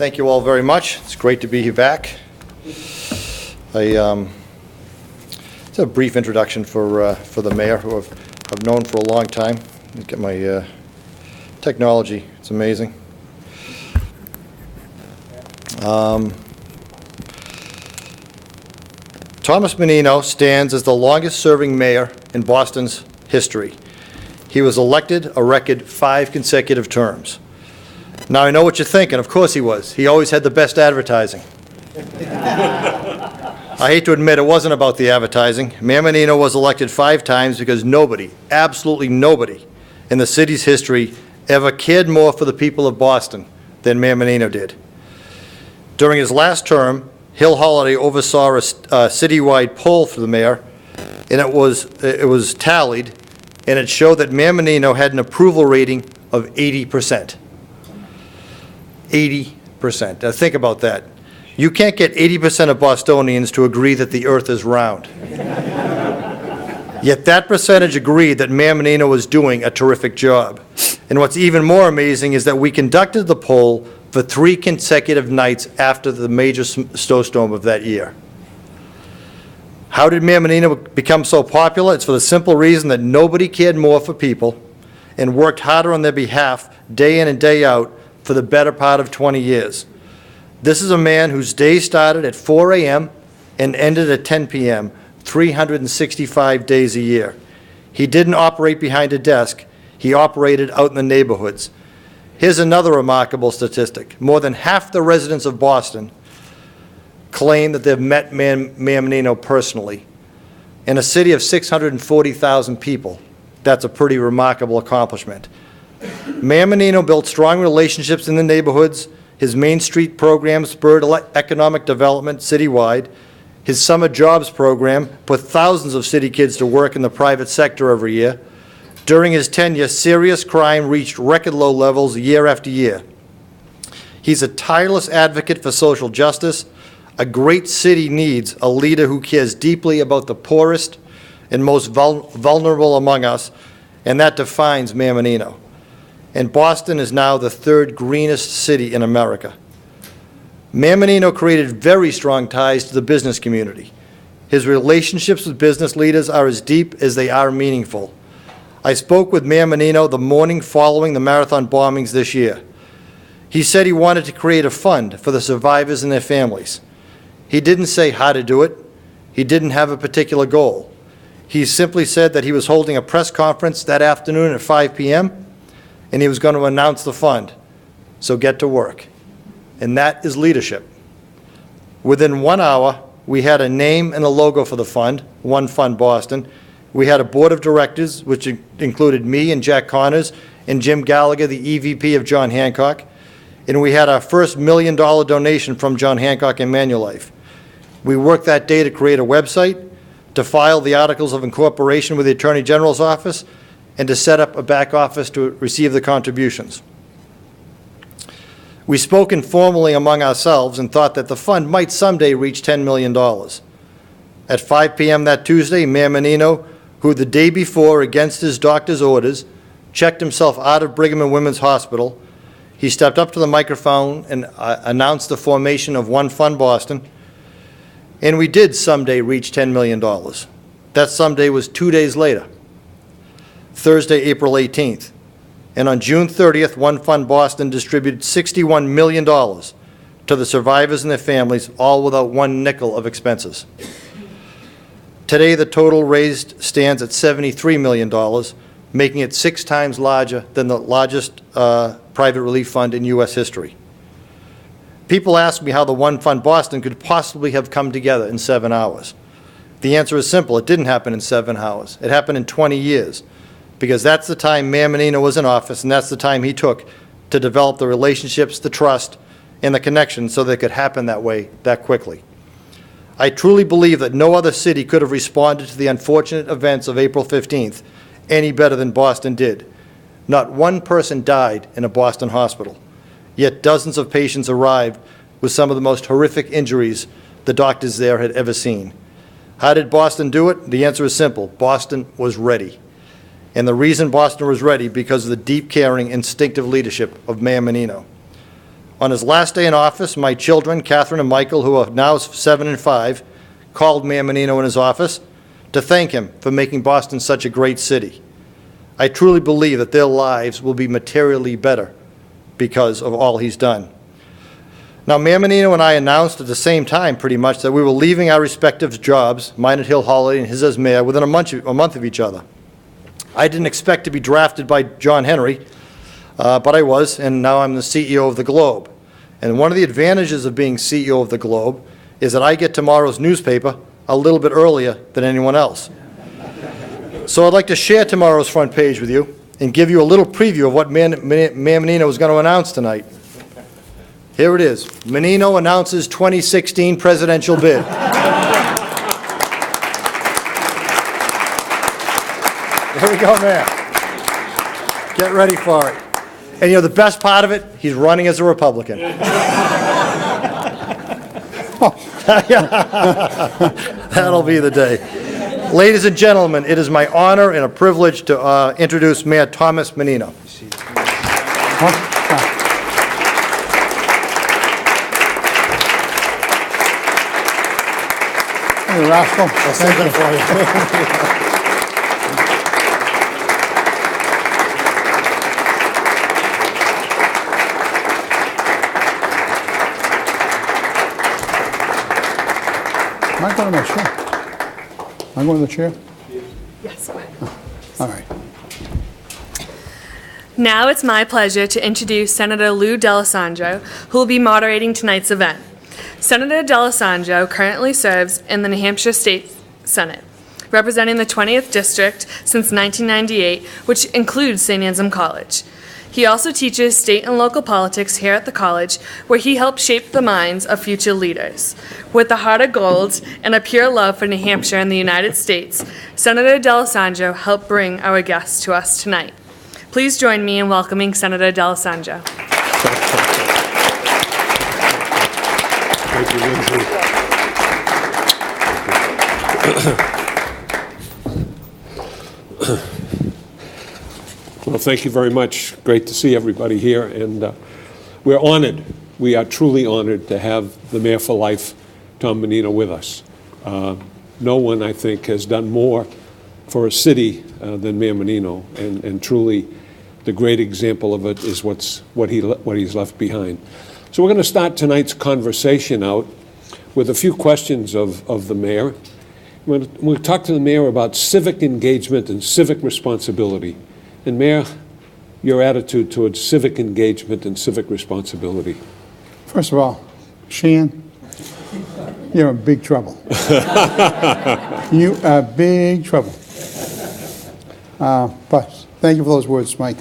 Thank you all very much. It's great to be here back. It's a brief introduction for the mayor, who I've known for a long time. Let me get my technology. It's amazing. Thomas Menino stands as the longest-serving mayor in Boston's history. He was elected a record 5 consecutive terms. Now, I know what you're thinking. Of course he was. He always had the best advertising. I hate to admit it wasn't about the advertising. Mayor Menino was elected 5 times because nobody, absolutely nobody, in the city's history ever cared more for the people of Boston than Mayor Menino did. During his last term, Hill Holliday oversaw a citywide poll for the mayor, and it was tallied, and it showed that Mayor Menino had an approval rating of 80%. 80%. Now think about that. You can't get 80% of Bostonians to agree that the earth is round. Yet that percentage agreed that Mayor Menino was doing a terrific job. And what's even more amazing is that we conducted the poll for 3 consecutive nights after the major snowstorm of that year. How did Mayor Menino become so popular? It's for the simple reason that nobody cared more for people and worked harder on their behalf day in and day out for the better part of 20 years. This is a man whose day started at 4 a.m. and ended at 10 p.m., 365 days a year. He didn't operate behind a desk. He operated out in the neighborhoods. Here's another remarkable statistic. More than half the residents of Boston claim that they've met Mayor Menino personally. In a city of 640,000 people, that's a pretty remarkable accomplishment. Mayor Menino built strong relationships in the neighborhoods. His Main Street program spurred economic development citywide. His summer jobs program put thousands of city kids to work in the private sector every year. During his tenure, serious crime reached record low levels year after year. He's a tireless advocate for social justice. A great city needs a leader who cares deeply about the poorest and most vulnerable among us, and that defines Mayor Menino. And Boston is now the 3rd greenest city in America. Mayor Menino created very strong ties to the business community. His relationships with business leaders are as deep as they are meaningful. I spoke with Mayor Menino the morning following the marathon bombings this year. He said he wanted to create a fund for the survivors and their families. He didn't say how to do it. He didn't have a particular goal. He simply said that he was holding a press conference that afternoon at 5 p.m., and he was going to announce the fund. So get to work. And that is leadership. Within 1 hour, we had a name and a logo for the fund, One Fund Boston. We had a board of directors, which included me and Jack Connors and Jim Gallagher, the EVP of John Hancock. And we had our first $1 million donation from John Hancock and Manulife. We worked that day to create a website, to file the articles of incorporation with the Attorney General's office, and to set up a back office to receive the contributions. We spoke informally among ourselves and thought that the fund might someday reach $10 million. At 5 p.m. that Tuesday, Mayor Menino, who the day before, against his doctor's orders, checked himself out of Brigham and Women's Hospital, he stepped up to the microphone and announced the formation of One Fund Boston, and we did someday reach $10 million. That someday was 2 days later, Thursday, April 18th. And on June 30th, One Fund Boston distributed $61 million to the survivors and their families, all without 1 nickel of expenses. Today, the total raised stands at $73 million, making it 6 times larger than the largest private relief fund in U.S. history. People ask me how the One Fund Boston could possibly have come together in 7 hours. The answer is simple. It didn't happen in 7 hours. It happened in 20 years. Because that's the time Mayor Menino was in office, and that's the time he took to develop the relationships, the trust, and the connections so that it could happen that way, that quickly. I truly believe that no other city could have responded to the unfortunate events of April 15th any better than Boston did. Not 1 person died in a Boston hospital, yet dozens of patients arrived with some of the most horrific injuries the doctors there had ever seen. How did Boston do it? The answer is simple. Boston was ready. And the reason Boston was ready because of the deep, caring, instinctive leadership of Mayor Menino. On his last day in office, my children, Catherine and Michael, who are now 7 and 5, called Mayor Menino in his office to thank him for making Boston such a great city. I truly believe that their lives will be materially better because of all he's done. Now, Mayor Menino and I announced at the same time, pretty much, that we were leaving our respective jobs, mine at Hill Holiday and his as mayor, within a month of each other. I didn't expect to be drafted by John Henry, but I was, and now I'm the CEO of the Globe. And one of the advantages of being CEO of the Globe is that I get tomorrow's newspaper a little bit earlier than anyone else. So I'd like to share tomorrow's front page with you and give you a little preview of what Mayor Menino is going to announce tonight. Here it is. Menino announces 2016 presidential bid. Here we go, Mayor. Get ready for it. And you know, the best part of it, he's running as a Republican. That'll be the day. Ladies and gentlemen, it is my honor and a privilege to introduce Mayor Thomas Menino. Hey, rascal. I'll save it for you. Am I going to my chair? Am I going to the chair? Yes. All right. Now it's my pleasure to introduce Senator Lou D'Alessandro, who will be moderating tonight's event. Senator D'Alessandro currently serves in the New Hampshire State Senate, representing the 20th District since 1998, which includes St. Anselm College. He also teaches state and local politics here at the college, where he helps shape the minds of future leaders. With a heart of gold and a pure love for New Hampshire and the United States, Senator D'Alessandro helped bring our guests to us tonight. Please join me in welcoming Senator D'Alessandro. Thank you, Lindsay. Well, thank you very much. Great to see everybody here, and we're honored. We are truly honored to have the Mayor for Life, Tom Menino, with us. No one, I think, has done more for a city than Mayor Menino, and truly the great example of it is what he's left behind. So we're going to start tonight's conversation out with a few questions of the mayor. We'll talk to the mayor about civic engagement and civic responsibility. And Mayor, your attitude towards civic engagement and civic responsibility. First of all, Sheehan, you're in big trouble. You are big trouble. But thank you for those words, Mike.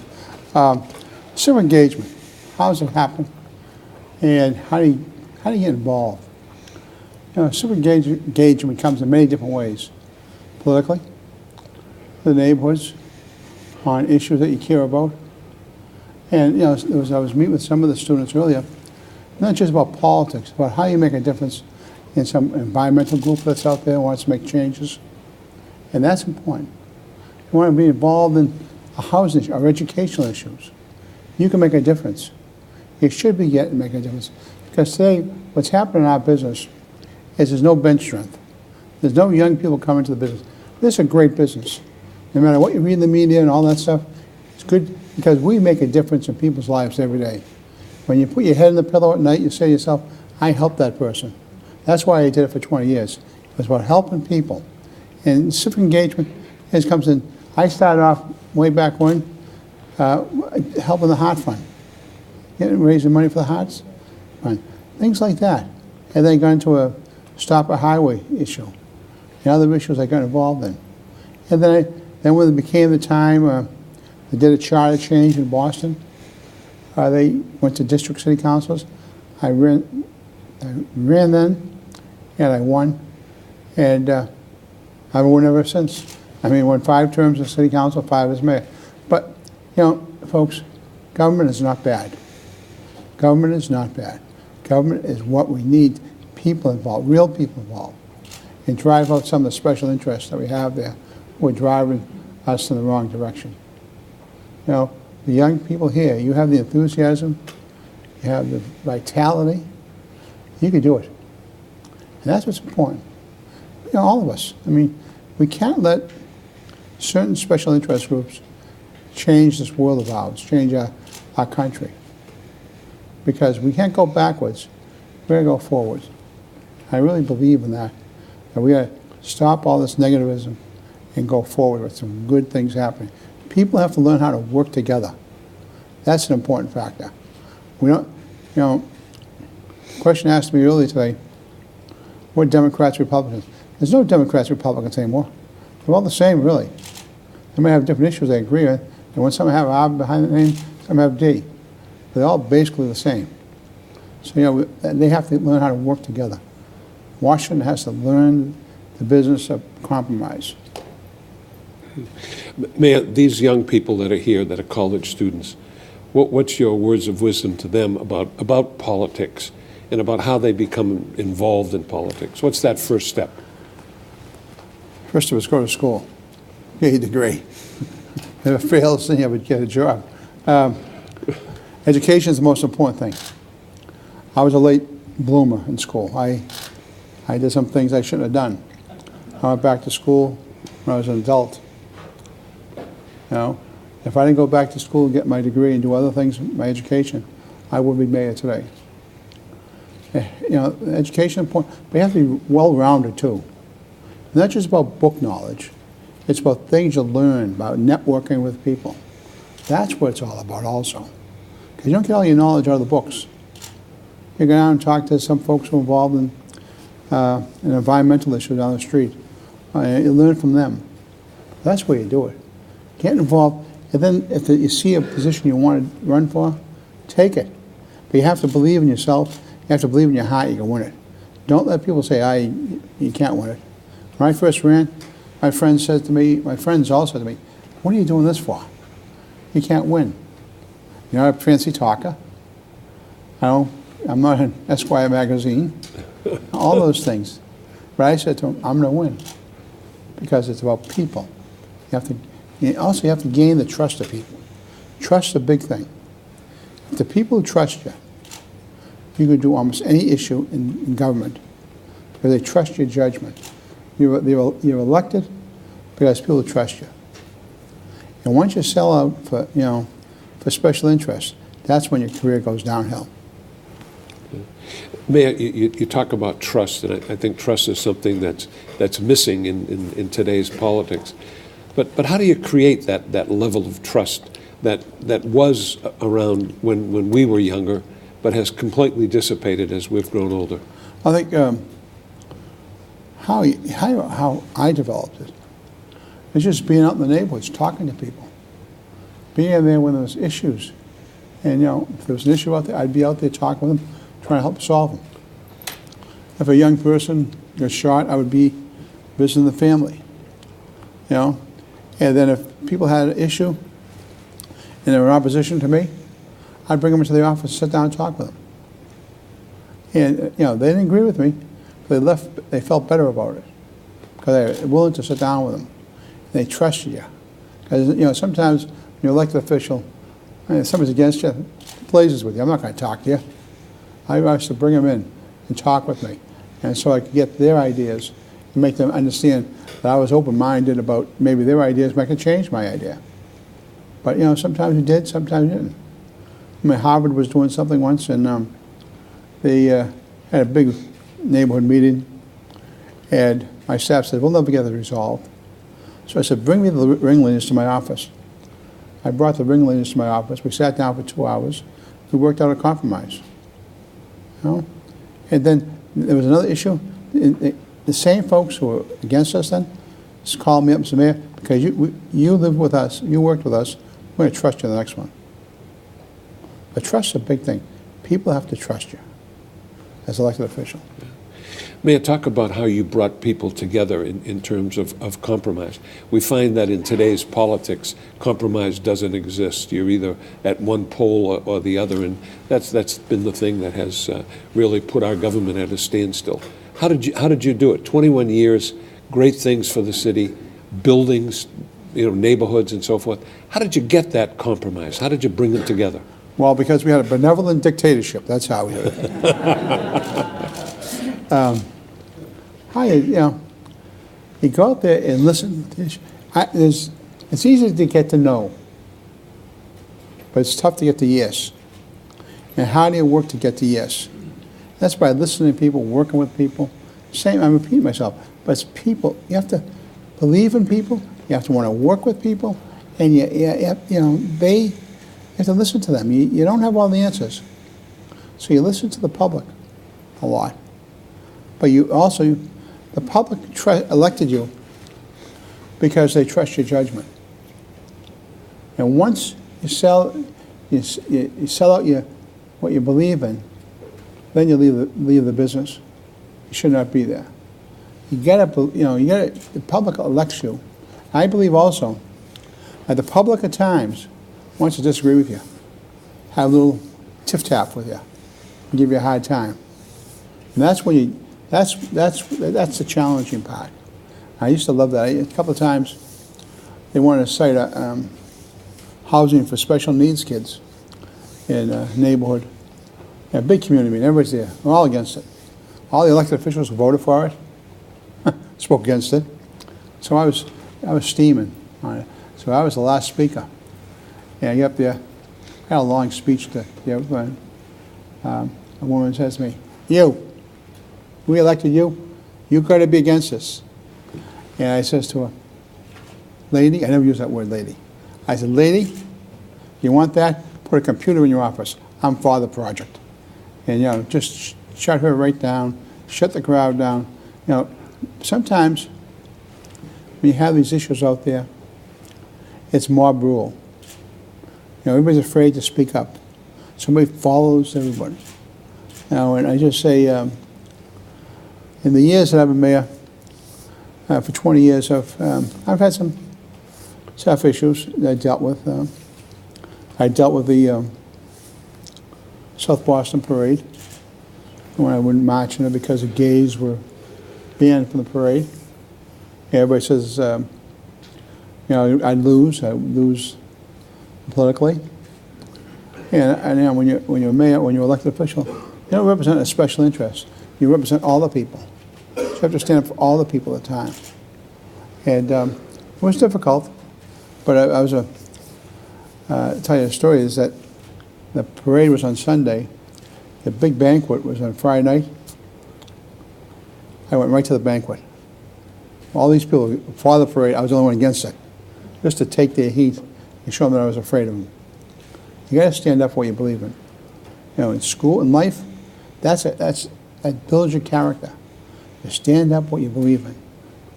Civic engagement, how does it happen? And how do you get involved? You know, civic engagement comes in many different ways. Politically, the neighborhoods, on issues that you care about. And, you know, I was meeting with some of the students earlier, not just about politics, about how you make a difference in some environmental group that's out there who wants to make changes. And that's important. You want to be involved in a housing issue or educational issues. You can make a difference. You should be making a difference. Because today, what's happening in our business is there's no bench strength. There's no young people coming to the business. This is a great business. No matter what you read in the media and all that stuff, it's good because we make a difference in people's lives every day. When you put your head in the pillow at night, you say to yourself, I helped that person. That's why I did it for 20 years. It was about helping people. And civic engagement comes in. I started off way back when helping the Heart Fund, raising money for the Hearts Fund, things like that. And then got into a stop a highway issue and other issues I got involved in. And then when it became the time, they did a charter change in Boston. They went to district city councils. I ran then, and I won. And I've won ever since. I mean, won 5 terms as city council, 5 as mayor. But, you know, folks, government is not bad. Government is not bad. Government is what we need. People involved, real people involved. And drive out some of the special interests that we have there. We're driving us in the wrong direction. You know, the young people here, you have the enthusiasm, you have the vitality, you can do it. And that's what's important. You know, all of us. I mean, we can't let certain special interest groups change this world of ours, change our country. Because we can't go backwards, we're going to go forwards. I really believe in that. And we got to stop all this negativism and go forward with some good things happening. People have to learn how to work together. That's an important factor. We don't, you know, question asked me earlier today, what Democrats, Republicans? There's no Democrats, Republicans anymore. They're all the same, really. They may have different issues they agree with, and when some have R behind the name, some have D. They're all basically the same. So, you know, they have to learn how to work together. Washington has to learn the business of compromise. Mayor, these young people that are here, that are college students, what's your words of wisdom to them about politics and about how they become involved in politics? What's that first step? First of all, go to school, get a degree. If it fails, then you would get a job. Education is the most important thing. I was a late bloomer in school. I did some things I shouldn't have done. I went back to school when I was an adult. You know, if I didn't go back to school and get my degree and do other things, my education, I wouldn't be mayor today. You know, education is important, but you have to be well-rounded too. Not just about book knowledge. It's about things you learn, about networking with people. That's what it's all about also. Because you don't get all your knowledge out of the books. You go down and talk to some folks who are involved in an environmental issue down the street. You learn from them. That's where you do it. Get involved, and then if you see a position you want to run for, take it. But you have to believe in yourself. You have to believe in your heart you can win it. Don't let people say, you can't win it. When I first ran, my friends all said to me, what are you doing this for? You can't win. You're not a fancy talker. I'm not in Esquire magazine. All those things. But I said to them, I'm going to win. Because it's about people. You have to gain the trust of people. Trust is a big thing. If the people who trust you, you can do almost any issue in government because they trust your judgment. You're elected because people trust you. And once you sell out for special interests, that's when your career goes downhill. Mayor, you talk about trust, and I think trust is something that's missing in today's politics. But how do you create that level of trust that was around when we were younger, but has completely dissipated as we've grown older? I think how I developed it is just being out in the neighborhoods, talking to people, being in there when there was issues, and if there was an issue out there, I'd be out there talking with them, trying to help solve them. If a young person got shot, I would be visiting the family, And then if people had an issue and they were in opposition to me, I'd bring them into the office, sit down and talk with them. And, they didn't agree with me, but they felt better about it because they were willing to sit down with them. And they trusted you. Because, sometimes when you're an elected official, if somebody's against you, it blazes with you. I'm not going to talk to you. I used to bring them in and talk with me. And so I could get their ideas and make them understand that I was open-minded about maybe their ideas might change my idea. But, sometimes you did, sometimes you didn't. Harvard was doing something once, and they had a big neighborhood meeting, and my staff said, we'll never get it resolved. So I said, bring me the ringleaders to my office. I brought the ringleaders to my office. We sat down for 2 hours. We worked out a compromise. And then there was another issue. The same folks who were against us then just called me up and said, Mayor, because you live with us, you worked with us, we're going to trust you in the next one. But trust is a big thing. People have to trust you as an elected official. Mayor, talk about how you brought people together in terms of compromise. We find that in today's politics, compromise doesn't exist. You're either at one pole or the other, and that's been the thing that has really put our government at a standstill. How did you do it? 21 years, great things for the city, buildings, neighborhoods and so forth. How did you get that compromise? How did you bring them together? Well, because we had a benevolent dictatorship, that's how we did it. You go out there and listen. It's easy to get to know, but it's tough to get to yes. And how do you work to get to yes? That's by listening to people, working with people. I'm repeating myself, but it's people. You have to believe in people. You have to want to work with people, and you have to listen to them. You don't have all the answers, so you listen to the public a lot. But the public elected you because they trust your judgment. And once you sell out what you believe in, then you leave the business. You should not be there. The public elects you. I believe also that the public at times wants to disagree with you, have a little tiff-taff with you, and give you a hard time. And that's when that's the challenging part. I used to love that. A couple of times, they wanted to cite housing for special needs kids in a neighborhood. A big community, everybody's there. We're all against it. All the elected officials who voted for it spoke against it. So I was steaming on it. So I was the last speaker. And I get up there, I had a long speech to everyone. A woman says to me, we elected you. You got to be against this. And I says to her, lady, I never use that word, lady. I said, lady, you want that? Put a computer in your office. I'm for the project. And, just shut her right down, shut the crowd down. Sometimes when you have these issues out there, it's mob rule. Everybody's afraid to speak up. Somebody follows everybody. And I just say, in the years that I've been mayor, for 20 years, I've had some tough issues that I dealt with. I dealt with the South Boston Parade, when I wouldn't march in it because the gays were banned from the parade. Everybody says, I'd lose politically. And when you're a mayor, when you're elected official, you don't represent a special interest. You represent all the people. So you have to stand up for all the people at the time. And it was difficult, but I was tell you a story is that the parade was on Sunday. The big banquet was on Friday night. I went right to the banquet. All these people, for the parade, I was the only one against it, just to take their heat and show them that I was afraid of them. You got to stand up for what you believe in. In school, in life, that builds your character. You stand up what you believe in.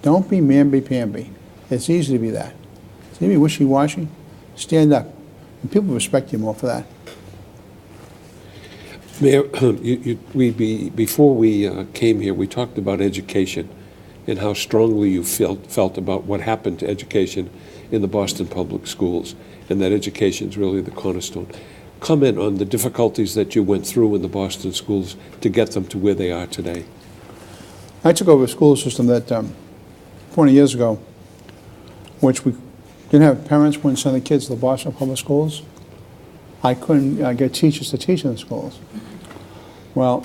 Don't be mamby-pamby. It's easy to be that. It's easy to be wishy-washy. Stand up. And people respect you more for that. Mayor, before we came here, we talked about education and how strongly you felt about what happened to education in the Boston public schools, and that education is really the cornerstone. Comment on the difficulties that you went through in the Boston schools to get them to where they are today. I took over a school system that 20 years ago, which we didn't have parents wouldn't send the kids to the Boston public schools. I couldn't get teachers to teach in the schools. Well,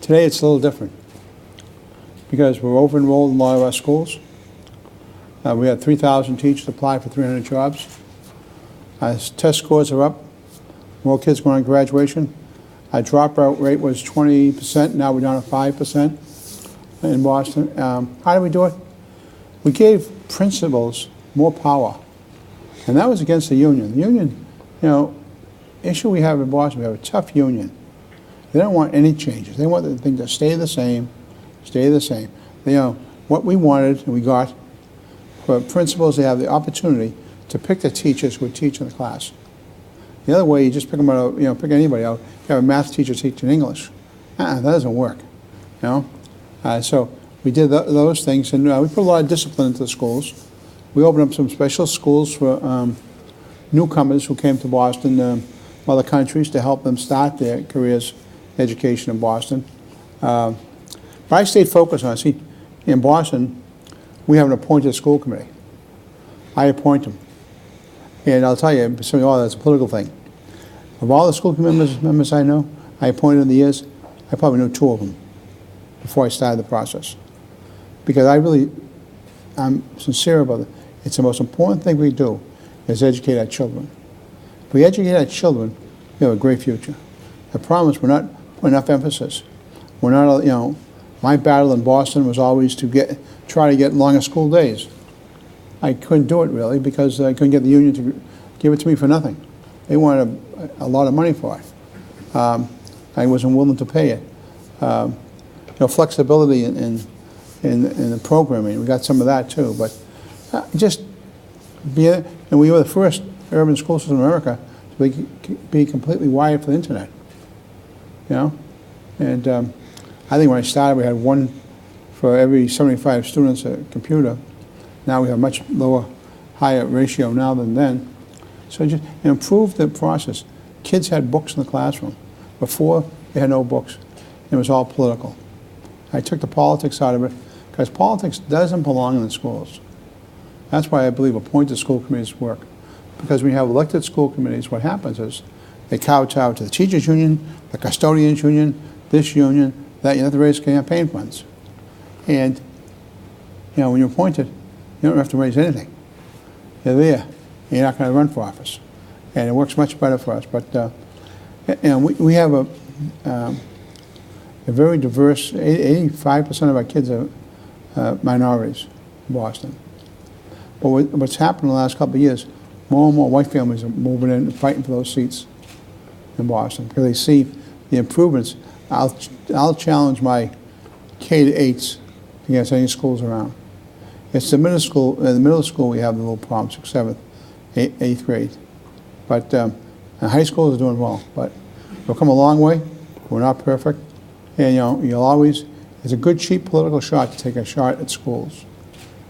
today it's a little different because we're over-enrolled in a lot of our schools. We had 3,000 teachers apply for 300 jobs. Our test scores are up. More kids going on graduation. Our dropout rate was 20%. Now we're down to 5% in Boston. How do we do it? We gave principals more power, and that was against the union. The union, issue we have in Boston, we have a tough union. They don't want any changes. They want the thing to stay the same, stay the same. What we wanted and we got, for principals, they have the opportunity to pick the teachers who would teach in the class. The other way, you just pick them out, pick anybody out. You have a math teacher teaching English. That doesn't work, So we did those things, and we put a lot of discipline into the schools. We opened up some special schools for newcomers who came to Boston from other countries to help them start their careers, education in Boston. But I stayed focused on it. See, in Boston, we have an appointed school committee. I appoint them. And I'll tell you, that's a political thing. Of all the school committee members I know, I appointed in the years, I probably knew 2 of them before I started the process. Because I'm sincere about it. It's the most important thing we do is educate our children. If we educate our children, we have a great future. I promise we're not putting enough emphasis. We're not, you know, my battle in Boston was always to try to get longer school days. I couldn't do it really because I couldn't get the union to give it to me for nothing. They wanted a lot of money for it. I wasn't willing to pay it. You know, flexibility in the programming, we got some of that too. But and we were the first urban school system in America to be completely wired for the internet. You know, and I think when I started, we had 1 for every 75 students a computer. Now we have a much higher ratio now than then. So just improve the process. Kids had books in the classroom. Before, they had no books. It was all political. I took the politics out of it because politics doesn't belong in the schools. That's why I believe appointed school committees work. Because when you have elected school committees, what happens is they kowtow to the teachers' union, the custodians' union, this union, that. You have to raise campaign funds. And, you know, when you're appointed, you don't have to raise anything. You're there. You're not going to run for office. And it works much better for us. But and we have a very diverse, 85% of our kids are minorities in Boston. But what's happened in the last couple of years, more and more white families are moving in and fighting for those seats in Boston because they see the improvements. I'll challenge my K-8s against any schools around. It's the middle school. In the middle school, we have the little problems, 6th, 7th, 8th grade. But high schools are doing well. But we've come a long way. We're not perfect. And, you know, it's a good, cheap political shot to take a shot at schools.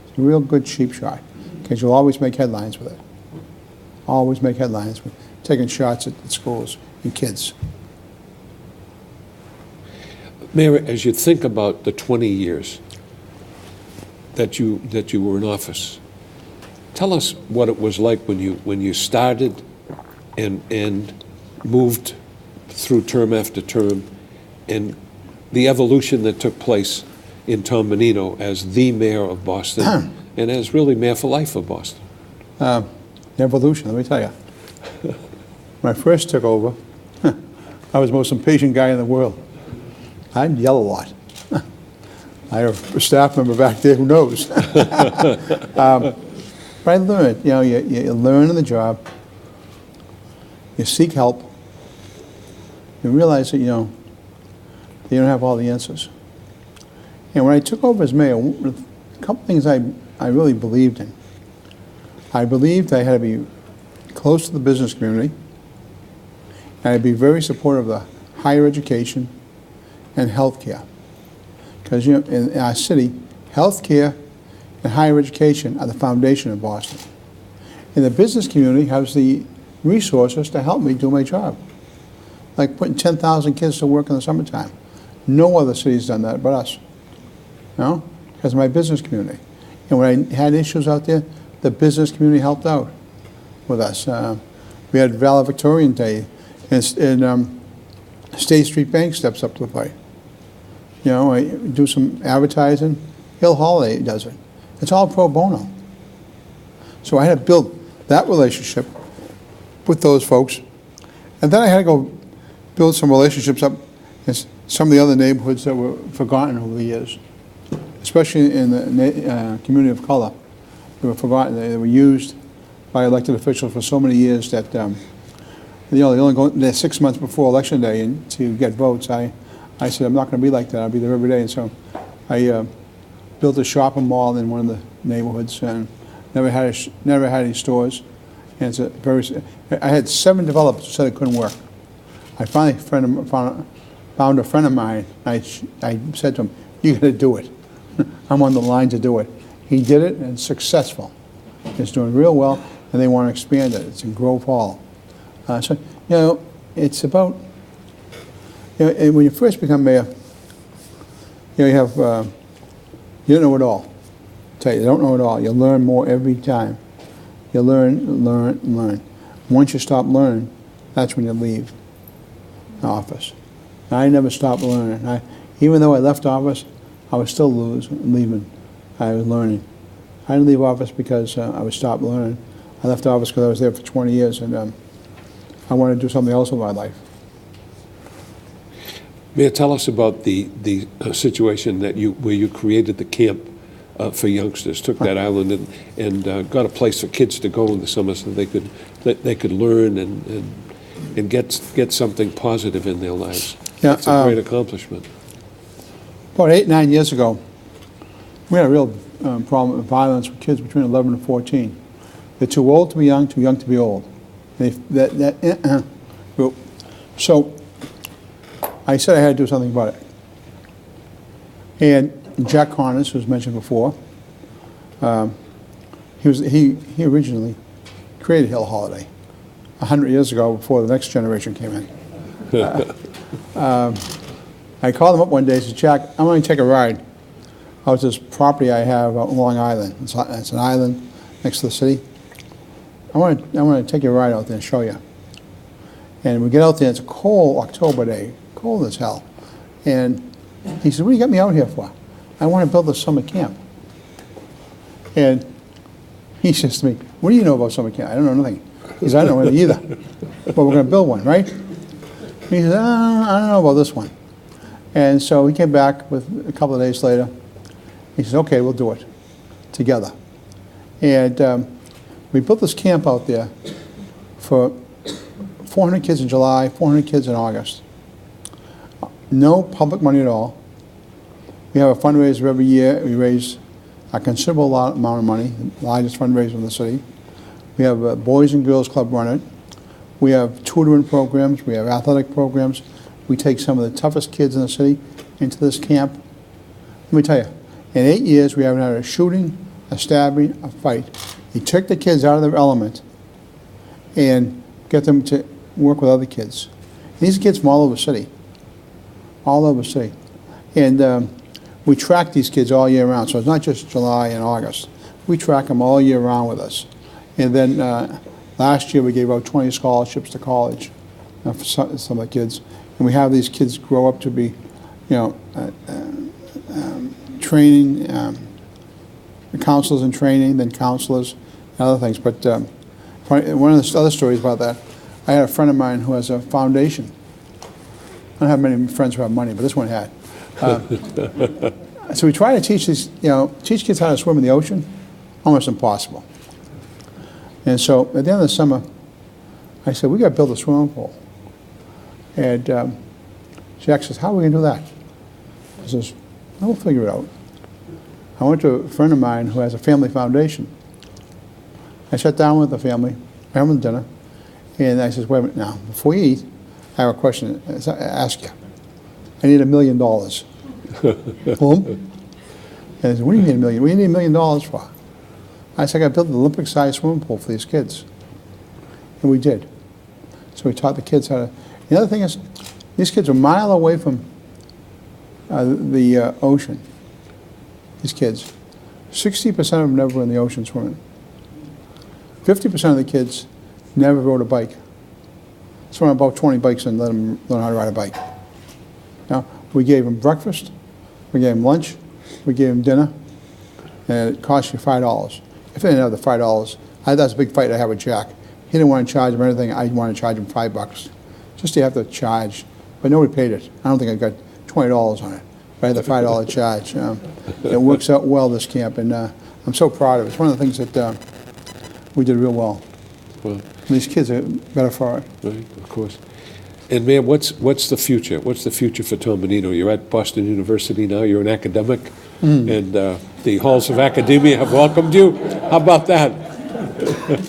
It's a real good, cheap shot because you'll always make headlines with it. Always make headlines with taking shots at schools and kids. Mayor, as you think about the 20 years that you were in office, tell us what it was like when you started and moved through term after term, and the evolution that took place in Tom Menino as the mayor of Boston and as really mayor for life of Boston. Evolution, let me tell you. When I first took over, I was the most impatient guy in the world. I'd yell a lot. I have a staff member back there who knows. But I learned, you know, you learn on the job, you seek help, you realize that, you know, you don't have all the answers. And when I took over as mayor, a couple things I really believed in. I believed I had to be close to the business community, and I'd be very supportive of the higher education and healthcare. Because, you know, in our city, healthcare and higher education are the foundation of Boston. And the business community has the resources to help me do my job. Like putting 10,000 kids to work in the summertime. No other city's done that but us. You know? Because of my business community. And when I had issues out there, the business community helped out with us. We had Valedictorian Day, and State Street Bank steps up to the plate. You know, I do some advertising. Hill Holiday does it. It's all pro bono. So I had to build that relationship with those folks. And then I had to go build some relationships up in some of the other neighborhoods that were forgotten over the years, especially in the community of color. They were forgotten. They were used by elected officials for so many years that, you know, they only go there 6 months before Election Day to get votes. I said, I'm not going to be like that. I'll be there every day. And so I built a shopping mall in one of the neighborhoods and never had any stores. And it's I had 7 developers who said it couldn't work. I finally found a friend of mine. I said to him, you got to do it. I'm on the line to do it. He did it, and it's successful. It's doing real well, and they want to expand it. It's in Grove Hall. So, you know, it's about, you know, when you first become mayor, you know, you don't know it all. I tell you, you don't know it all. You learn more every time. You learn. Once you stop learning, that's when you leave the office. And I never stopped learning. Even though I left office, I was still leaving. I was learning. I didn't leave office because I would stop learning. I left office because I was there for 20 years, and I wanted to do something else with my life. May you tell us about the situation where you created the camp for youngsters, took that island and got a place for kids to go in the summer so they could learn and get something positive in their lives. Yeah, It's a great accomplishment. About 8, 9 years ago, we had a real problem with violence with kids between 11 and 14. They're too old to be young, too young to be old. So I said I had to do something about it. And Jack Connors, who was mentioned before, he originally created Hill Holiday 100 years ago before the next generation came in. I called him up one day and said, Jack, I'm going to take a ride out to this property I have out on Long Island. It's an island next to the city. I want to take you a ride out there and show you. And we get out there, it's a cold October day, cold as hell. And he said, what do you got me out here for? I want to build a summer camp. And he says to me, what do you know about summer camp? I don't know nothing. He says, I don't know anything either. But we're going to build one, right? He says, I don't know about this one. And so he came back with a couple of days later. He says, okay, we'll do it together. And we built this camp out there for 400 kids in July, 400 kids in August. No public money at all. We have a fundraiser every year. We raise a considerable amount of money, the largest fundraiser in the city. We have a Boys and Girls Club run it. We have tutoring programs. We have athletic programs. We take some of the toughest kids in the city into this camp. Let me tell you, in 8 years, we haven't had a shooting, a stabbing, a fight. He took the kids out of their element and get them to work with other kids. And these are kids from all over the city. All over the city. And we track these kids all year round. So it's not just July and August. We track them all year round with us. And then last year we gave out 20 scholarships to college for some of the kids. And we have these kids grow up to be, training, counselors in training, then counselors, and other things. But one of the other stories about that, I had a friend of mine who has a foundation. I don't have many friends who have money, but this one had. So we try to teach these, teach kids how to swim in the ocean. Almost impossible. And so at the end of the summer, I said, we got to build a swimming pool. And Jack says, how are we going to do that? I says, we'll figure it out. I went to a friend of mine who has a family foundation. I sat down with the family, having dinner, and I says, wait a minute now, before you eat, I have a question to ask you. I need $1 million. Boom. And I said, what do you need $1 million? What do you need $1 million for? I said, I got to build an Olympic-sized swimming pool for these kids. And we did. So we taught the kids how to. The other thing is, these kids are a mile away from the ocean. These kids. 60% of them never were in the ocean swimming. 50% of the kids never rode a bike. So I bought 20 bikes and let them learn how to ride a bike. Now, we gave them breakfast, we gave them lunch, we gave them dinner, and it cost you $5. If they didn't have the $5, that's a big fight I had with Jack. He didn't want to charge them anything. I wanted to charge them $5. Just to have to charge. But nobody paid it. I don't think I got $20 on it. But I had the $5 charge. It works out well, this camp, and I'm so proud of it. It's one of the things that we did real well. Well, these kids are better for it. right, of course. And ma'am, what's the future? What's the future for Tom Menino? You're at Boston University now. You're an academic, and the halls of academia have welcomed you. How about that?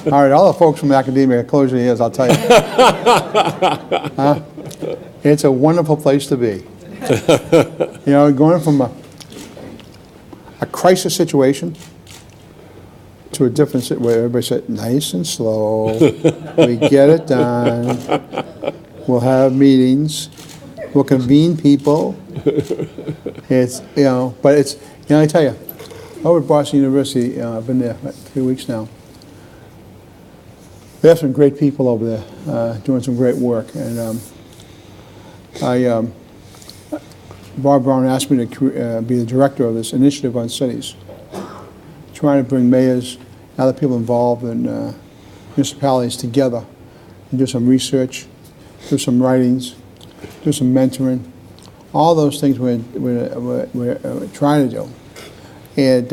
All right, all the folks from the academia, close your ears, I'll tell you. It's a wonderful place to be. Going from a crisis situation to a different situation where everybody said, nice and slow, we get it done, we'll have meetings, we'll convene people. It's, but it's, I tell you, over at Boston University, I've been there for 3 weeks now. We have some great people over there doing some great work. And Bob Brown asked me to be the director of this initiative on cities, trying to bring mayors, other people involved in municipalities together and do some research, do some writings, do some mentoring, all those things we're trying to do. And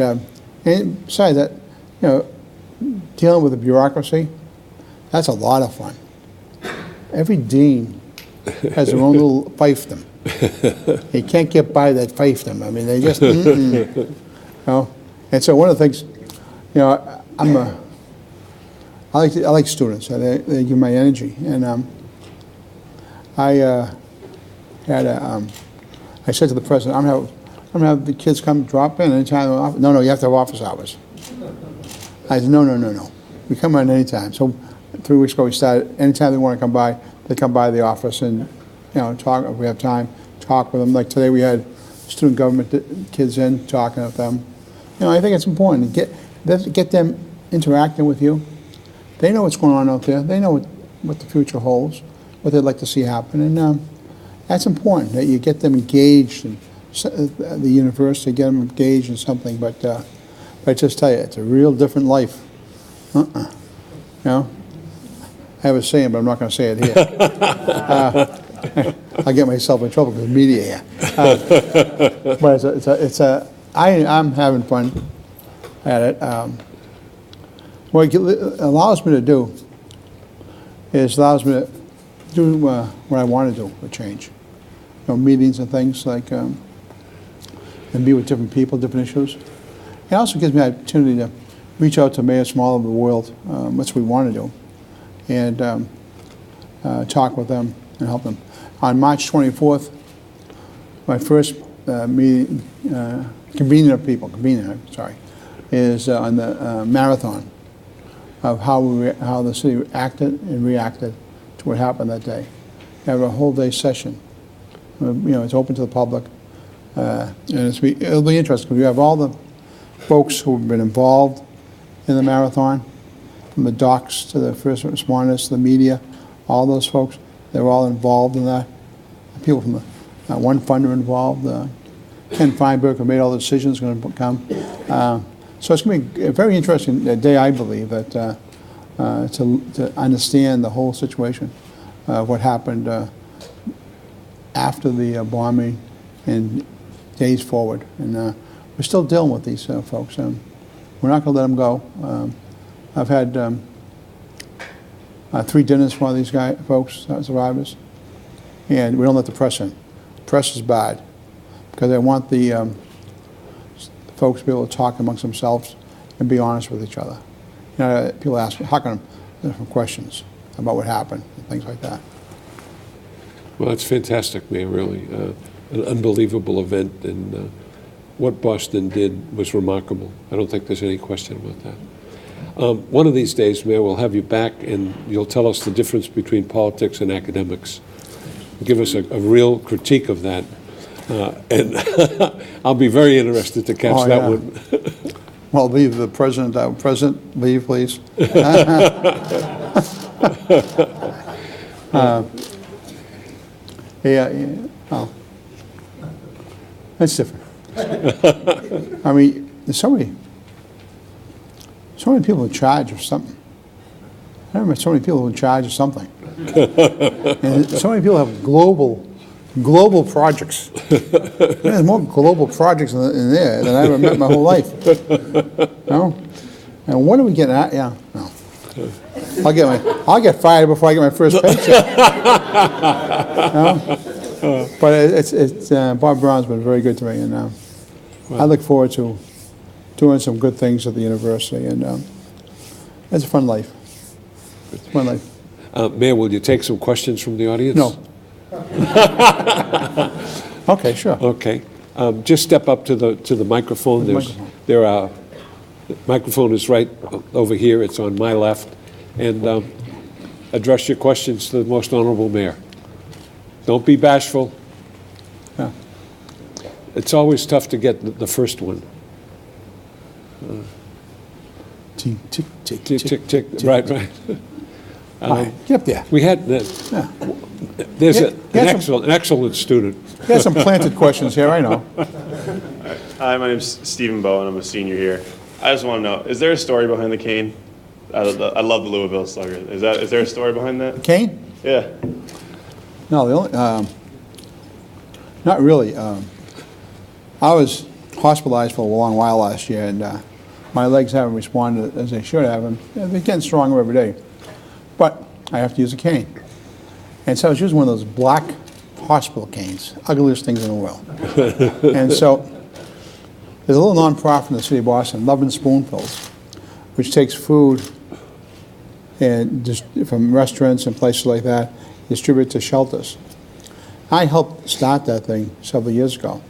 besides that, you know, dealing with the bureaucracy, that's a lot of fun. Every dean has their own little fiefdom. You can't get by that fiefdom. I mean, they just, you know. And so one of the things, you know, I like students. They give my energy. And I said to the president, I'm gonna have the kids come drop in anytime. No, you have to have office hours. I said, no. We come in anytime. So 3 weeks ago we started, anytime they want to come by, they come by the office and, you know, talk, if we have time, talk with them. Like today we had student government kids in, talking with them. You know, I think it's important to get them interacting with you. They know what's going on out there. They know what the future holds, what they'd like to see happen. And that's important, that you get them engaged in the university, get them engaged in something. But I just tell you, it's a real different life. You know? I have a saying, but I'm not going to say it here. I'll get myself in trouble with the media here. But I'm having fun at it. What it allows me to do is allows me to do what I want to do with change. You know, meetings and things like, and meet with different people, different issues. It also gives me the opportunity to reach out to mayors from all over the world, which we want to do, and talk with them and help them. On March 24th, my first meeting, convening, is on the marathon of how the city acted and reacted to what happened that day. We have a whole day session. You know, it's open to the public, and it'll be interesting because we have all the folks who have been involved in the marathon, from the docs to the first responders to the media, all those folks, they're all involved in that. People from the one funder involved, Ken Feinberg, who made all the decisions, going to come. So it's going to be a very interesting day, I believe, that to understand the whole situation of what happened after the bombing and days forward. And we're still dealing with these folks. We're not going to let them go. I've had 3 dinners for these folks, survivors, and we don't let the press in. The press is bad because they want the folks to be able to talk amongst themselves and be honest with each other. You know, people ask, how come different questions about what happened and things like that. Well, that's fantastic, Mayor, really. An unbelievable event, and what Boston did was remarkable. I don't think there's any question about that. One of these days, Mayor, we'll have you back and you'll tell us the difference between politics and academics. Give us a real critique of that. And I'll be very interested to catch that one. Well, leave the president out. President, leave, please. Oh. That's different. I mean, there's so many people in charge of something. I remember so many people in charge of something. And so many people have global projects. There's more global projects in there than I ever met in my whole life. No? And what are we getting at? Yeah, no. I'll get fired before I get my first paycheck. No? But it's Bob Brown's been very good to me, and I look forward to doing some good things at the university, and it's a fun life. It's a fun life. Mayor, will you take some questions from the audience? No. Okay, sure. Okay. Just step up to the microphone. The microphone is right over here. It's on my left. And address your questions to the most honorable mayor. Don't be bashful. Yeah. It's always tough to get the first one. Tick, tick, tick, Tick, tick, tick. Right, right. Hi, get up there. We had, there's Yeah, an excellent student. He has some planted questions here, I know. Hi, my name's Stephen Bowen. I'm a senior here. I just want to know, is there a story behind the cane? I love the Louisville Slugger. Is there a story behind that? Kane? Yeah. No, the only, not really. I was hospitalized for a long while last year, and my legs haven't responded as they should have, and they're getting stronger every day. But I have to use a cane. And so I was using one of those black hospital canes, ugliest things in the world. And so there's a little nonprofit in the city of Boston, Love and Spoonfuls, which takes food and just from restaurants and places like that, distribute it to shelters. I helped start that thing several years ago.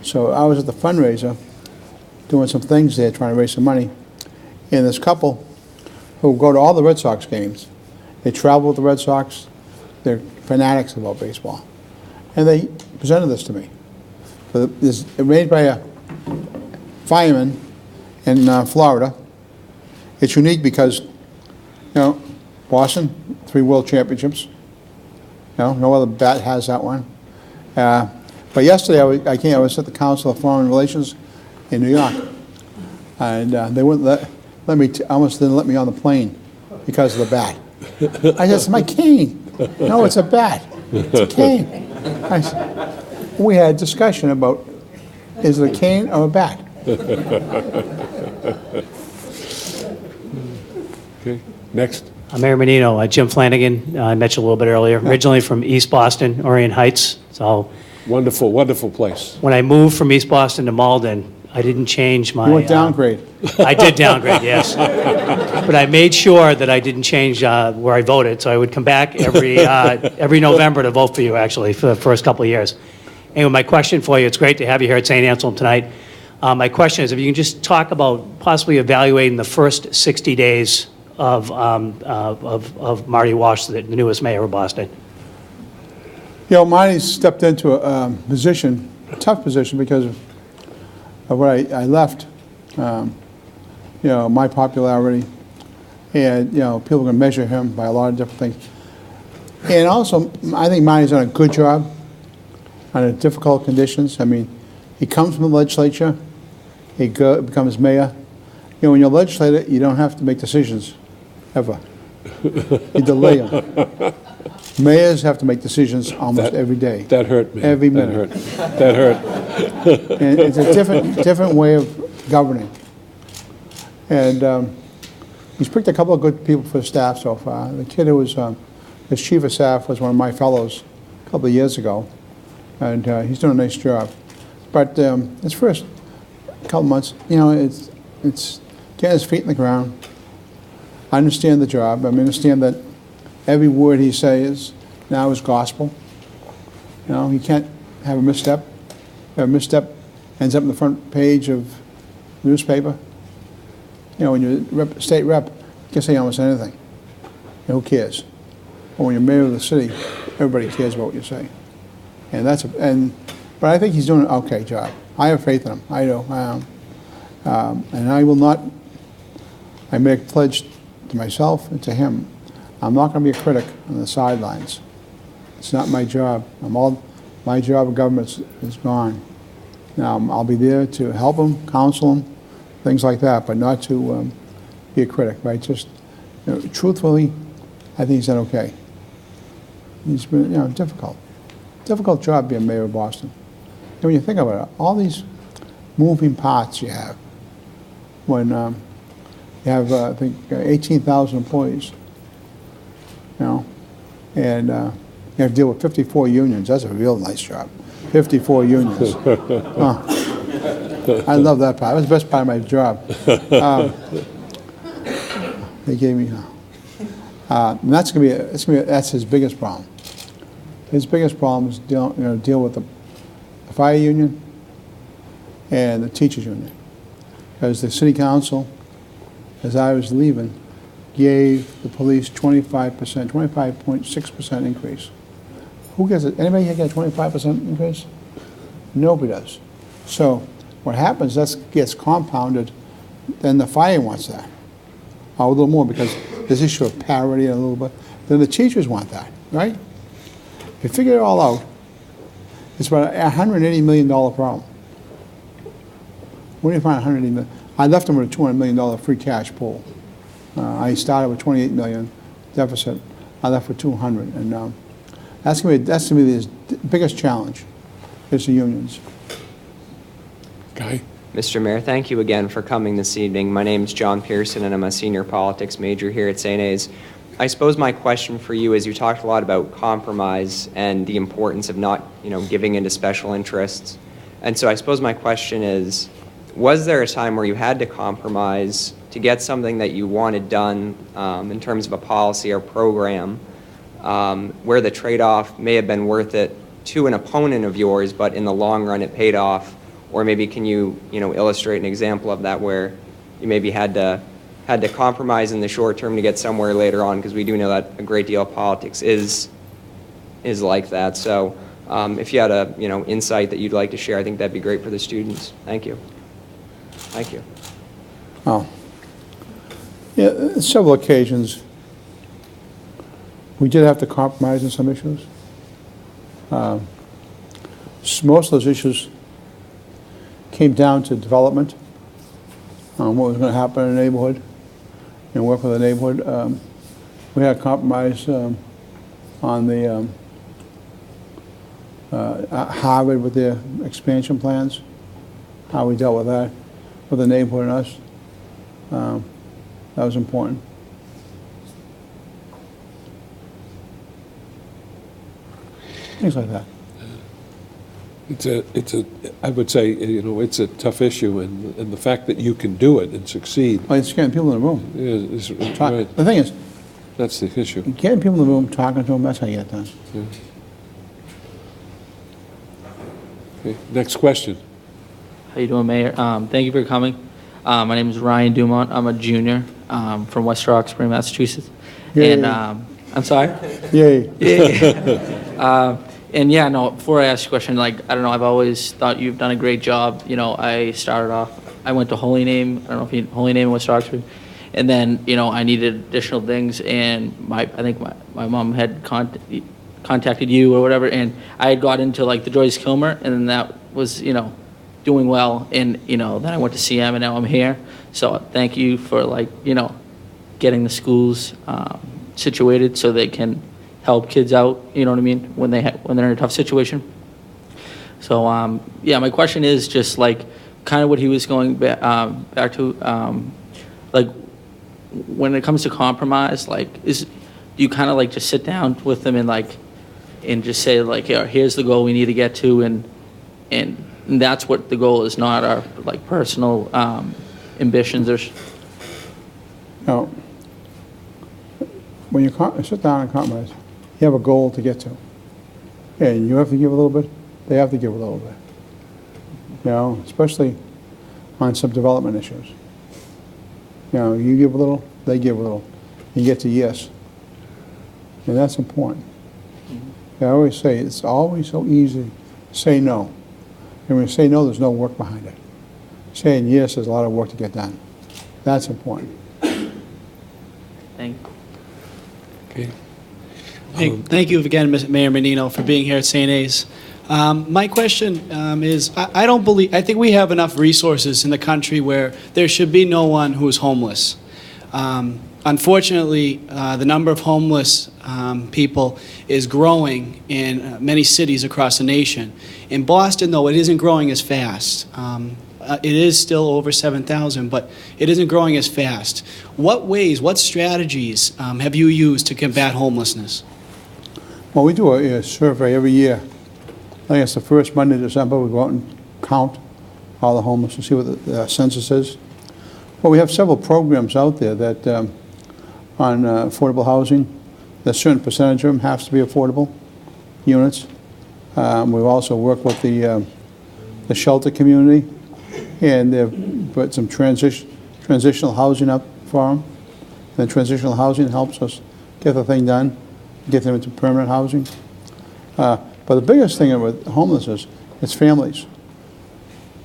So I was at the fundraiser doing some things there, trying to raise some money. And this couple who go to all the Red Sox games, they travel with the Red Sox, they're fanatics about baseball. And they presented this to me. So it's made by a fireman in Florida. It's unique because, you know, Boston, 3 world championships. No other bat has that one. But yesterday I was at the Council of Foreign Relations in New York, and they wouldn't let me. Almost didn't let me on the plane because of the bat. I said, "It's my cane." No, it's a bat. It's a cane. We had a discussion about, is it a cane or a bat? Okay, next. I'm Mayor Menino. Jim Flanagan, I met you a little bit earlier. Originally from East Boston, Orient Heights. So Wonderful, wonderful place. when I moved from East Boston to Malden, I didn't change my... You went downgrade. I did downgrade, yes. But I made sure that I didn't change where I voted, so I would come back every November to vote for you, actually, for the first couple of years. Anyway, my question for you, it's great to have you here at St. Anselm tonight. My question is, if you can just talk about possibly evaluating the first 60 days of Marty Walsh, the newest mayor of Boston. You know, Marty stepped into a position, a tough position, because of what I left. You know, my popularity, and you know, people can measure him by a lot of different things. And also, I think Marty's done a good job under difficult conditions. I mean, he comes from the legislature, he becomes mayor. You know, when you're a legislator, you don't have to make decisions, ever. You delay them. Mayors have to make decisions almost every day. That hurt me. Every minute. That hurt. And it's a different way of governing. And he's picked a couple of good people for the staff so far. The kid who was his chief of staff was one of my fellows a couple of years ago, and he's doing a nice job. But his first couple months, you know, it's getting his feet in the ground. I understand the job. I understand that every word he says now is gospel. You know, he can't have a misstep. A misstep ends up in the front page of the newspaper. You know, when you're state rep, you can say almost anything. You know, who cares? But when you're mayor of the city, everybody cares about what you say. And but I think he's doing an okay job. I have faith in him. I do. And I will not. I make a pledge to myself and to him. I'm not going to be a critic on the sidelines. It's not my job. My job of government is gone. Now, I'll be there to help him, counsel him, things like that, but not to be a critic, right? Just, you know, truthfully, I think he's done okay. He's been, you know, difficult job being mayor of Boston. And when you think about it, all these moving parts you have, when you have, I think, 18,000 employees, you know, and you have to deal with 54 unions. That's a real nice job. 54 unions. I love that part. That was the best part of my job. They gave me, and that's that's his biggest problem. His biggest problem is deal with the fire union and the teachers union, because the city council, as I was leaving, gave the police 25.6% increase. Who gets it? Anybody here get a 25% increase? Nobody does. So what happens, that gets compounded, then the fire wants that. A little more, because this issue of parity a little bit, then the teachers want that, right? If you figure it all out, it's about a $180 million problem. Where do you find $180 million? I left them with a $200 million free cash pool. I started with $28 million deficit. I left with 200, and that's gonna be the biggest challenge is the unions. Guy? Mr. Mayor, thank you again for coming this evening. My name is John Pearson, and I'm a senior politics major here at St. A's. I suppose my question for you is, you talked a lot about compromise and the importance of not, giving into special interests. And so I suppose my question is, was there a time where you had to compromise to get something that you wanted done in terms of a policy or program, where the trade-off may have been worth it to an opponent of yours, but in the long run it paid off? Or maybe can you, illustrate an example of that where you maybe had to compromise in the short term to get somewhere later on, because we do know that a great deal of politics is like that. So if you had a insight that you'd like to share, I think that'd be great for the students. Thank you. Thank you. Oh, yeah, several occasions we did have to compromise on some issues. Most of those issues came down to development, what was going to happen in the neighborhood, and work with the neighborhood. We had a compromise on the Harvard with their expansion plans, how we dealt with that, with the neighborhood and us. That was important. Things like that. I would say, it's a tough issue, and the fact that you can do it and succeed Well, it's getting people in the room. is right. The thing is, That's the issue. getting people in the room, talking to them, that's how you get it done. Yeah. Okay, next question. How you doing, Mayor? Thank you for coming. My name is Ryan Dumont. I'm a junior from West Roxbury, Massachusetts. Yay. And I'm sorry? Yay. And yeah, no, before I ask you a question, I don't know, I've always thought you've done a great job. I started off, I went to Holy Name, I don't know if you, Holy Name in West Roxbury. And then, I needed additional things, and I think my mom had contacted you or whatever, and I had got into the Joyce Kilmer, and then that was, doing well, and, then I went to CM, and now I'm here. So thank you for getting the schools situated so they can help kids out, you know what I mean, when they're in a tough situation. So yeah, my question is just kind of what he was going back to, when it comes to compromise, do you kind of just sit down with them and just say yeah, here's the goal we need to get to, and that's what the goal is, not our personal ambitions or. Now, when you sit down and compromise, you have a goal to get to. And you have to give a little bit, they have to give a little bit. Especially on some development issues. You give a little, they give a little. You get to yes. And that's important. I always say, it's always so easy to say no. And when you say no, there's no work behind it. Saying yes, there's a lot of work to get done. That's important. Thank you. Okay. Thank you again, Mayor Menino, for being here at St. A's. My question is, I think we have enough resources in the country where there should be no one who is homeless. Unfortunately, the number of homeless people is growing in many cities across the nation. In Boston, though, it isn't growing as fast. It is still over 7,000, but it isn't growing as fast. What strategies have you used to combat homelessness? Well, we do a survey every year. I think it's the first Monday of December. We go out and count all the homeless and see what the census is. Well, we have several programs out there that on affordable housing. A certain percentage of them has to be affordable units. We've also worked with the shelter community, and they've put some transitional housing up for them. And transitional housing helps us get the thing done, get them into permanent housing. But the biggest thing with homelessness is families.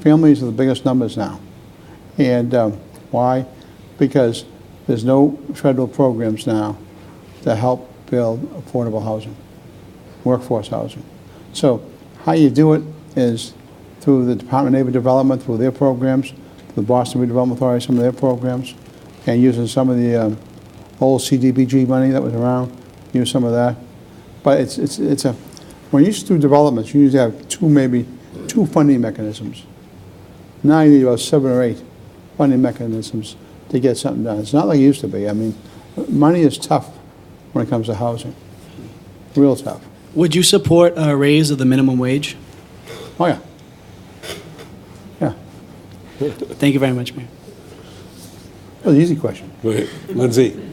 Families are the biggest numbers now. And why? Because there's no federal programs now to help build affordable housing, workforce housing. So how you do it is through the Department of Neighborhood Development, through their programs, the Boston Redevelopment Authority, some of their programs, and using some of the old CDBG money that was around, use some of that. But it's a, when you used to do developments, you usually have two funding mechanisms. Now you need about 7 or 8 funding mechanisms to get something done. It's not like it used to be. I mean, money is tough when it comes to housing, real tough. Would you support a raise of the minimum wage? Oh, yeah. Yeah. Thank you very much, Mayor. That was an easy question. Right. Lindsay?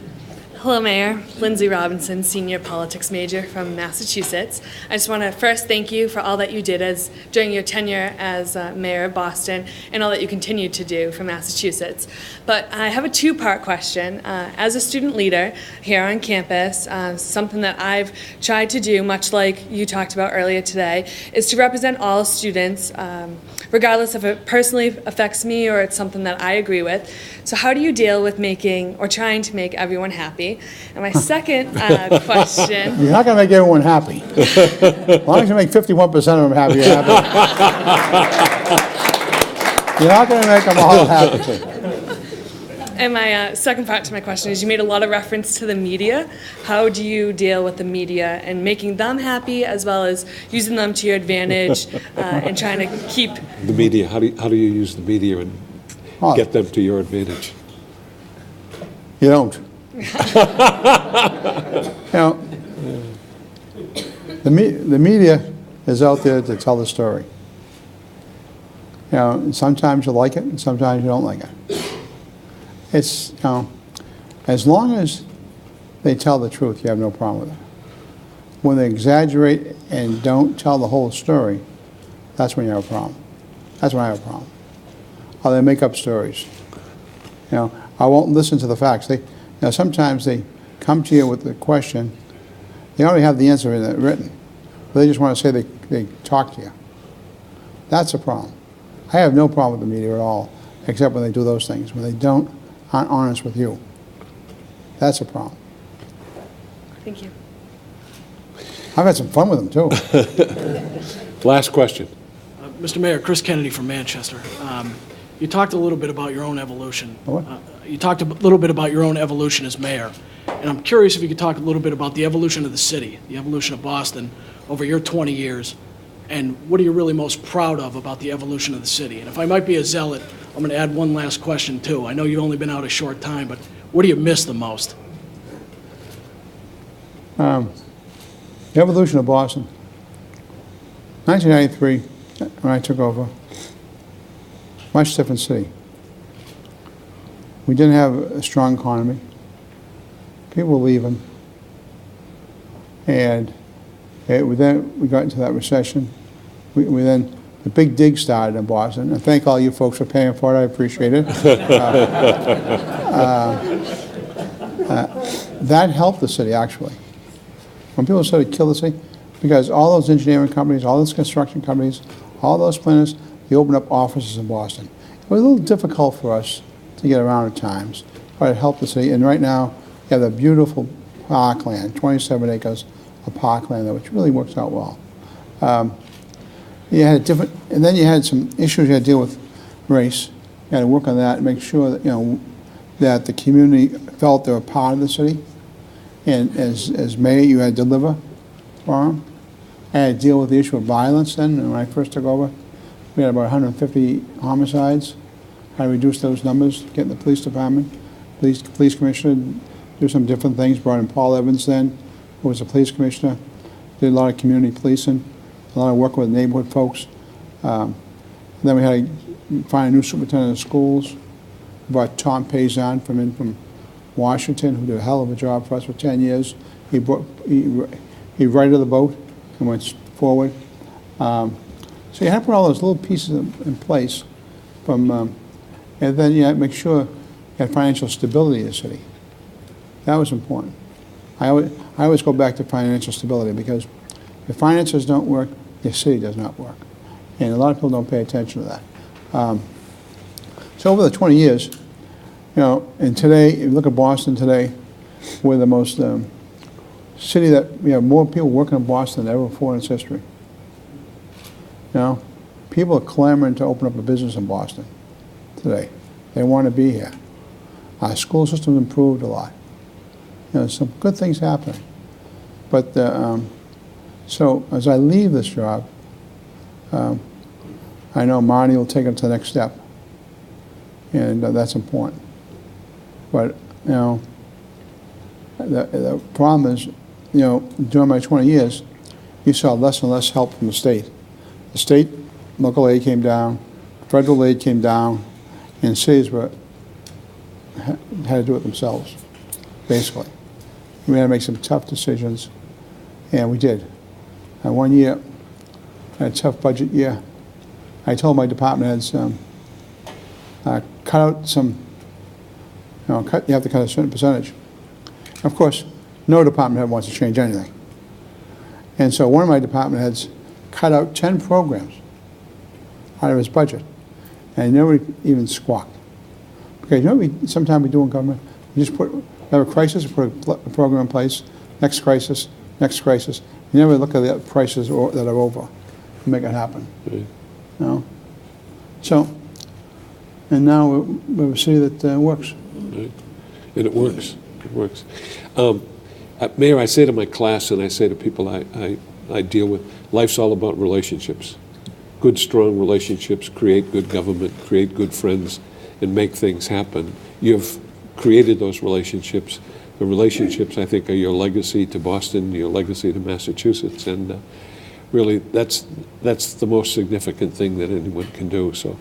Hello, Mayor. Lindsay Robinson, senior politics major from Massachusetts. I just want to first thank you for all that you did during your tenure as mayor of Boston and all that you continue to do for Massachusetts. But I have a two-part question. As a student leader here on campus, something that I've tried to do, much like you talked about earlier today, is to represent all students, regardless if it personally affects me or it's something that I agree with. So how do you deal with making or trying to make everyone happy? And my second question... You're not going to make everyone happy. As long as you make 51% of them happy, you're happy. You're not going to make them all happy. And my second part to my question is you made a lot of reference to the media. How do you deal with the media and making them happy as well as using them to your advantage and trying to keep... The media, how do you use the media and get them to your advantage? You don't. You know, the media is out there to tell the story. You know, and sometimes you like it, and sometimes you don't like it. It's, you know, as long as they tell the truth, you have no problem with it. When they exaggerate and don't tell the whole story, that's when you have a problem. That's when I have a problem. Or they make up stories. You know, I won't listen to the facts. Now, sometimes they come to you with the question, they already have the answer in it written, but they just want to say they talk to you. That's a problem. I have no problem with the media at all, except when they do those things, when they aren't honest with you. That's a problem. Thank you. I've had some fun with them, too. Last question. Mr. Mayor, Chris Kennedy from Manchester. You talked a little bit about your own evolution. What? You talked a little bit about your own evolution as mayor. And I'm curious if you could talk a little bit about the evolution of the city, the evolution of Boston over your 20 years. And what are you really most proud of about the evolution of the city? And if I might be a zealot, I'm going to add one last question, too. I know you've only been out a short time, but what do you miss the most? The evolution of Boston. 1993, when I took over, much different city. We didn't have a strong economy. People were leaving. And we got into that recession. The big dig started in Boston. And thank all you folks for paying for it. I appreciate it. That helped the city, actually. When people started to kill the city, because all those engineering companies, all those construction companies, all those planners, they opened up offices in Boston. It was a little difficult for us to get around at times, but it helped the city. And right now, you have the beautiful parkland, 27 acres of parkland, which really works out well. You had and then you had some issues you had to deal with race. You had to work on that and make sure that, you know, that the community felt they were part of the city. And as mayor, you had to deliver for them. I had to deal with the issue of violence then. When I first took over, we had about 150 homicides. I reduced those numbers, get the police department, police commissioner, do some different things. Brought in Paul Evans then, who was the police commissioner. Did a lot of community policing, a lot of work with neighborhood folks. Then we had to find a new superintendent of schools. We brought Tom Pazan from Washington, who did a hell of a job for us for 10 years. He righted the boat and went forward. So you have to put all those little pieces in place and then you have to make sure you have financial stability in the city. That was important. I always go back to financial stability because if finances don't work, the city does not work. And a lot of people don't pay attention to that. So over the 20 years, You know, and today, if you look at Boston today, we're the most, city that, we have more people working in Boston than ever before in its history. You know, people are clamoring to open up a business in Boston today. They want to be here. Our school system's improved a lot. You know, some good things happening. But, so as I leave this job, I know Marnie will take it to the next step. And that's important. But, you know, the problem is, you know, during my 20 years, you saw less and less help from the state. The state, local aid came down, federal aid came down, and cities had to do it themselves, basically. We had to make some tough decisions, and we did. And one year, I had a tough budget year. I told my department heads, cut out some, you know, you have to cut a certain percentage. Of course, no department head wants to change anything. And so one of my department heads cut out 10 programs out of his budget, and nobody even squawked. Because you know sometimes we do in government, we just have a crisis, we put a program in place, next crisis, next crisis. You never look at the prices that are over and make it happen. Right. You know? So, and now we're a city that works. Right. And it works. It works. Mayor, I say to my class and I say to people I deal with, life's all about relationships. Good, strong relationships create good government, create good friends, and make things happen. You've created those relationships. The relationships, I think, are your legacy to Boston, your legacy to Massachusetts, and really, that's the most significant thing that anyone can do. So,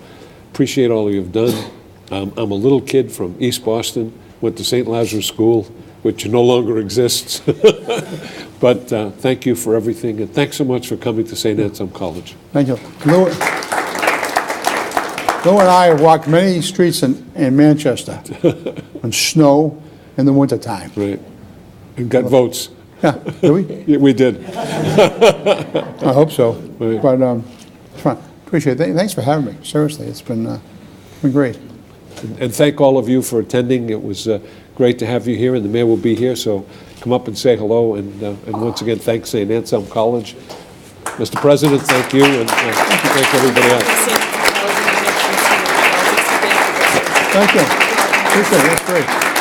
appreciate all you've done. I'm a little kid from East Boston, went to St. Lazarus School, which no longer exists. But thank you for everything, and thanks so much for coming to St. Anselm College. Thank you. Lou and I have walked many streets in Manchester in snow in the wintertime. Right. And got votes. Yeah, did we? Yeah, we did. I hope so. Right. But it's fun. Appreciate it. Thanks for having me. Seriously, it's been great. And thank all of you for attending. It was great to have you here, and the mayor will be here, so come up and say hello. And once again, thanks St. Anselm College. Mr. President, thank you, and thank everybody else. Thank you. Appreciate it. That's great.